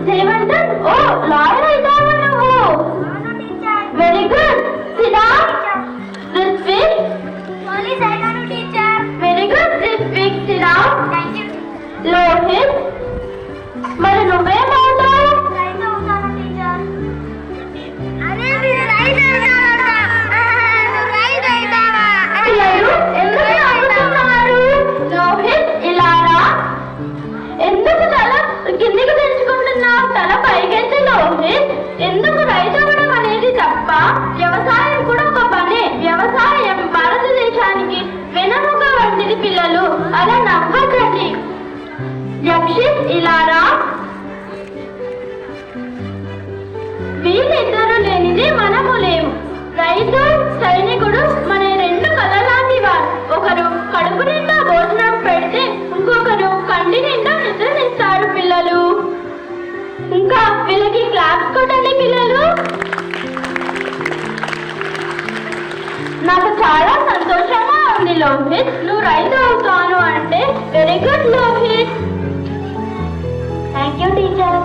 జయవర్ధన్, ఓ lawyer అయితావా నువ్వు? Very good. సిద్ధా, రిత్విక్. పోలీస్ అయితాను టీచర్. Very good Ritvik. సిద్ధా. లోహిత్, మరి నువ్వేమవుతావు? రైతు అవుతాను టీచర్. అరే మీరు రైతు అవుతారా? రైతు అవుతారా? పిల్లలు ఎందుకు నవ్వుతున్నారు? లోహిత్, ఇలా రా. ఎందుకు తల కిందికి తెచ్చుకుంటున్నావు? తల పైకెత్తి లోహిత్. ఎందుకు రైతు అవ్వడం అనేది తప్ప? వ్యవసాయం కూడా ఒక పనే. వ్యవసాయం భారతదేశానికి వెన్నెముక వంటిది. పిల్లలు అలా నవ్వకండి. యక్షిత్, ఇలా రా. వీళ్ళిద్దరూ లేనిది మనము లేవు. రైతు, సైనికుడు మన రెండు కళలాంటి వారు. ఒకరు కడుపు నిండా భోజనం పెడితే ఇంకొకరు కంటి నిండా నిద్రనిస్తారు. పిల్లలు ఇంకా వీళ్ళకి క్లాప్స్ కొట్టండి. పిల్లలు నాకు చాలా సంతోషంగా ఉంది లోహిత్. నువ్వు రైతు అవుతాను అంటే very good Lohit. Thank you teacher.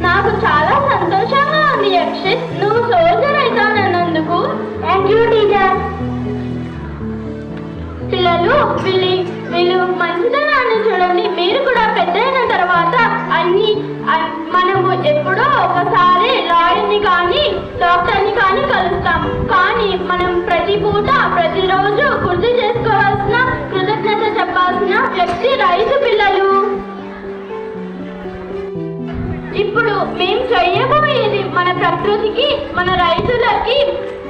నాకు చాలా సంతోషంగా ఉంది యక్షిత్. నువ్వు సోల్జర్ అవుతానన్నందుకు. Thank you teacher. పిల్లలు వీళ్ళు మంచితనాన్ని చూడండి. మీరు కూడా పెద్దయిన తర్వాత మనము ఎప్పుడో ఒకసారి లాయర్ని కానీ డాక్టర్ని కానీ కలుస్తాం. కానీ మనం ప్రతి పూట ప్రతిరోజు గుర్తు చేసుకోవాల్సిన, కృతజ్ఞత చెప్పాల్సిన వ్యక్తి రైతు. పిల్లలు ఇప్పుడు మేము చేయబోయేది మన ప్రకృతికి, మన రైతులకి,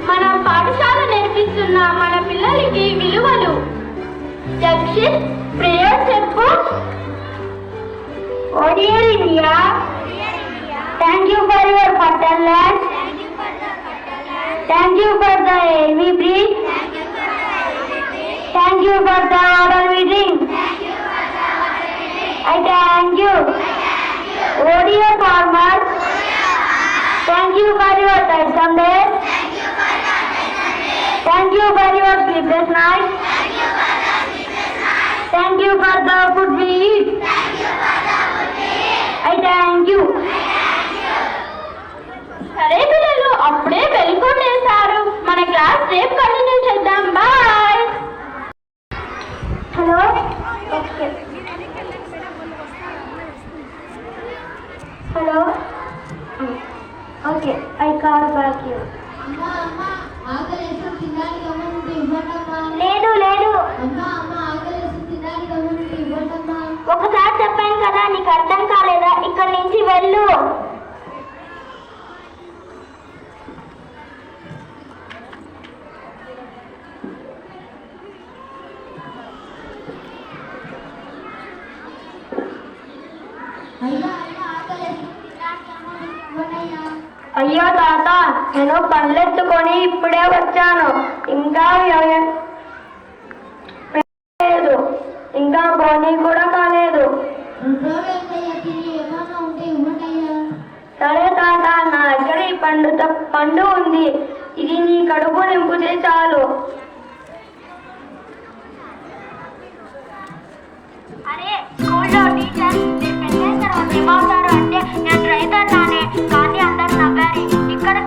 మన పాఠశాల నేర్పిస్తున్న మన పిల్లలకి విలువలు. యక్షిత్, ప్రేయర్ చెప్పు. O dear India, thank you for your fertile land. Thank you for the air we breathe. Thank you for the water we drink. I thank you. Oh dear farmers, thank you for your tiresome days. Thank you for your sleepless nights. Thank you for the food we eat. I thank you. సరే పిల్లలు, అప్పుడే వెళ్ళిపోయేశారు. మన class రేపు continue చేద్దాం. Bye. Hello. Okay. Hello. Okay, I call back you. లేదు లేదు, ఒకసారి చెప్పాను కదా, నీకు అర్థం కాలేదా? ఇక్కడి నుంచి వెళ్ళు. అయ్యో తాత, నేను పళ్ళెత్తుకొని ఇప్పుడే వచ్చాను. ఇంకా లేదు, ఇంకా బోనీ కూడా కాలేదు. సరే తాత, నా దగ్గర ఈ పండు ఉంది. ఇది నీ కడుపు నింపుతే చాలు. అరే స్కూల్లో టీచర్ పెళ్ళైన తర్వాత ఏమవుతారు అంటే నేను రైతన్నానే, కానీ అందరు నవ్వారు. ఇక్కడ